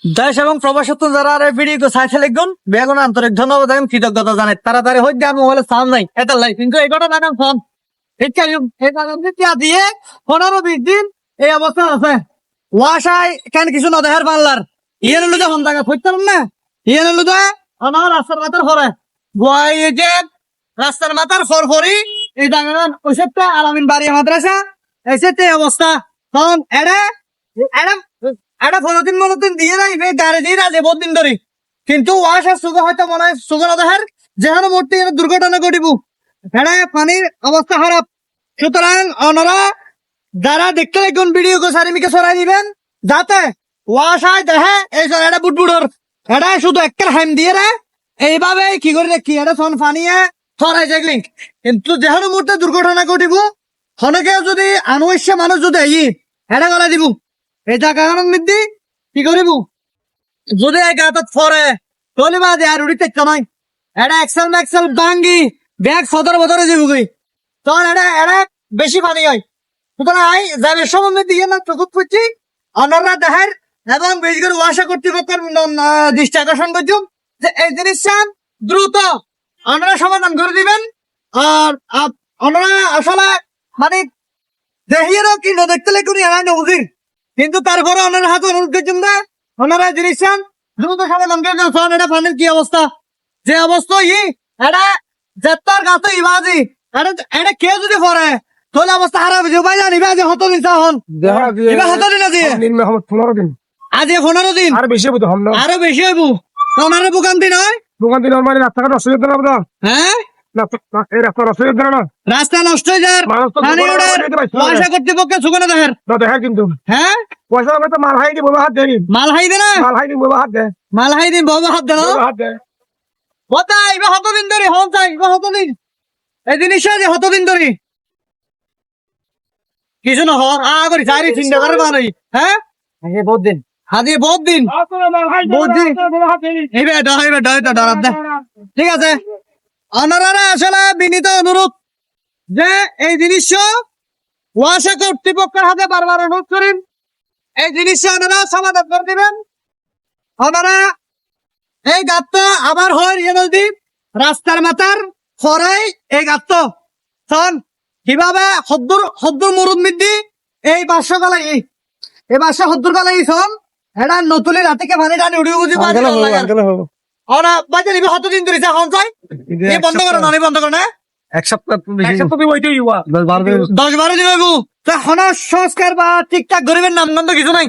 দেশ এবং প্রবাসত্ব যারা আর ভিডিও সাইছে লিখুন বেগুন আন্তরিক ধন্যবাদ এবং কৃতজ্ঞতা জানাই তাড়াতাড়ি হইতে আমি মোবাইলে সাউন্ড নাই এটা লাই কিন্তু এই ঘটনা নাম ফোন দিয়ে 15-20 দিন এই অবস্থা আছে ওয়াশাই কেন কিছু না দেহের পাল্লার ইয়ে নিল যে হন্দাকে ফুটতাম না ইয়ে নিল যে আমার রাস্তার মাথার ফরে এই যে রাস্তার মাথার ফরফরি এই ডাঙান ওই সেটা আলামিন বাড়ি মাদ্রাসা এই সেটা অবস্থা তখন এটা 15 দিন দিয়ে নাই গাড়ি দিয়ে রাজে বহুত দিন ধরে কিন্তু ওয়াশার সুগা হয়তো মনে হয় সুগা দেহের যেখানে মূর্তি দুর্ঘটনা ঘটিব এটা পানির অবস্থা খারাপ সুতরাং ওনারা যারা দেখতে লাগবেন ভিডিও কো সারিমিকে সরাই দিবেন যাতে ওয়াশায় দেখে এই এটা বুটবুড়োর এটা শুধু একটা হাইম দিয়ে রে এইভাবে কি করে দেখি এটা সন ফানিয়ে সরাই যাইলি কিন্তু যেখানে মুহূর্তে দুর্ঘটনা ঘটিব হনকে যদি আনুষ্য মানুষ যদি এটা গলা দিব এই জায়গা মধ্যে কি করিব যদি এই গাতত ফরে তলি বাদে আর উড়ি তেক নয় এটা এক্সেল ভাঙ্গি ব্যাগ সদর বদরে দিব গই তখন এটা বেশি পানি হয় সুতরাং যাবে সময় দিয়ে না চকুত করছি অনাররা দেহের এবং বেশি করে ওয়াশা কর্তৃপক্ষের দৃষ্টি আকর্ষণ করছি যে এই জিনিসটা দ্রুত ওনারা সমাধান করে দিবেন আর ওনারা আসলে মানে দেহিয়েরও কি না দেখতে লেগুনি এরাই নবুঝি কিন্তু তারপরে ওনারা হাতে অনুরোধ করছেন না ওনারা জিনিসটা দ্রুত সমাধান করে দেন এটা পানির কি অবস্থা যে অবস্থা এটা জেতার কাছে ইবাজি এটা কে যদি পড়ে তাহলে অবস্থা খারাপ হয়েছে ভাই জানি যে হত দিন হন এবার হত দিন আজি 15 দিন আজ 15 দিন আরো বেশি হইব আরো বেশি হইব ওনারা ভোগান্তি নয় মানে রাস্তাঘাট নষ্ট হয়ে যাবে না হ্যাঁ এই রাস্তা নষ্ট হয়ে যাবে না রাস্তা নষ্ট হয়ে যার পয়সা কর্তৃপক্ষের সুগনা দেহের দেখা কিন্তু হ্যাঁ পয়সা হবে তো মাল হাই দিয়ে বাবা হাত দেয় মাল হাই দে না মাল হাই দিয়ে বাবা হাত দেয় মাল হাই দিন বাবা হাত দেন হাত দেয় হতা এবার হত দিন ধরে হন চাই এবার হত দিন এই জিনিসটা যে হত দিন ধরে কিছু না হর করি চারি চিন্তা করে মানুষ হ্যাঁ বহুত দিন হাজি বহুত দিন ঠিক আছে অনারা আসলে বিনীত অনুরোধ যে এই জিনিস ওয়াসা কর্তৃপক্ষের হাতে বারবার অনুরোধ করেন এই জিনিস ওনারা সমাধান করে দিবেন ওনারা এই গাত্ত আবার হয় নদী রাস্তার মাথার ফরাই এই গাত্ত শোন কিভাবে হদ্দুর মুরুদ মিদ্দি এই 500 গালাই এই 500 হদ্দুর গালাই শোন এটা নতুলি রাতিকে পানি টানি উড়ি বুঝি ওরা বাজে নিবে হত দিন ধরে হন চাই এই বন্ধ করো না বন্ধ করো না এক সপ্তাহ ওইটাই 10-12 দিন হইব তা হন সংস্কার বা ঠিকঠাক গরিবের নামগন্ধ কিছু নাই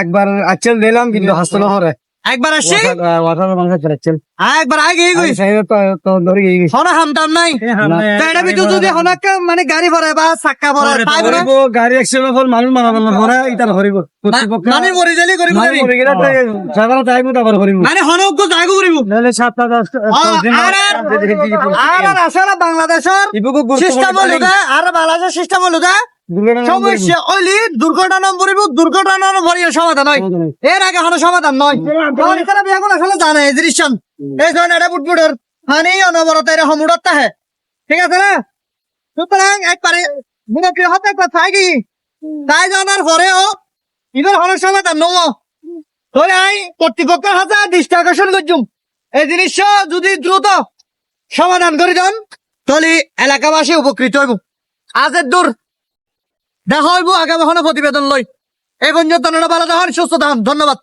একবার আচ্ছেল দিলাম কিন্তু হাসতে হরে একবার আসি একবার আগে হন হামতাম নাই এটা ভিতর যদি হনাক মানে গাড়ি ভরে বা চাক্কা ভরে গাড়ি অ্যাক্সিডেন্ট হল মানুষ মারা ভরে ইতার হরিব মানে মরি যালি করিব মানে হনক জায়গা করিব আর আসলে বাংলাদেশের সিস্টেম হলো আর বাংলাদেশের সিস্টেম হলো সমস্যা ওইলি দুর্ঘটনা পরিব দুর্ঘটনা ভরিয়ে সমাধান হয় এর আগে কোনো সমাধান নয় এখন আসলে জানে এই জিনিস এই ধরনের এটা বুটবুটের হানি অনবরত এর হমুড়ত থাকে ঠিক আছে না সুতরাং একবারে মুখে হতে একবার থাকি তাই জানার পরেও ইদের হনের সমাধান নয় ধরে আই কর্তৃপক্ষের হাতে দৃষ্টি আকর্ষণ করছুম এই জিনিস যদি দ্রুত সমাধান করে দেন তাহলে এলাকাবাসী উপকৃত হইব আজের দূর দেখা হইব আগামী প্রতিবেদন লই এই পর্যন্ত ভালো থাকুন সুস্থ থাকুন ধন্যবাদ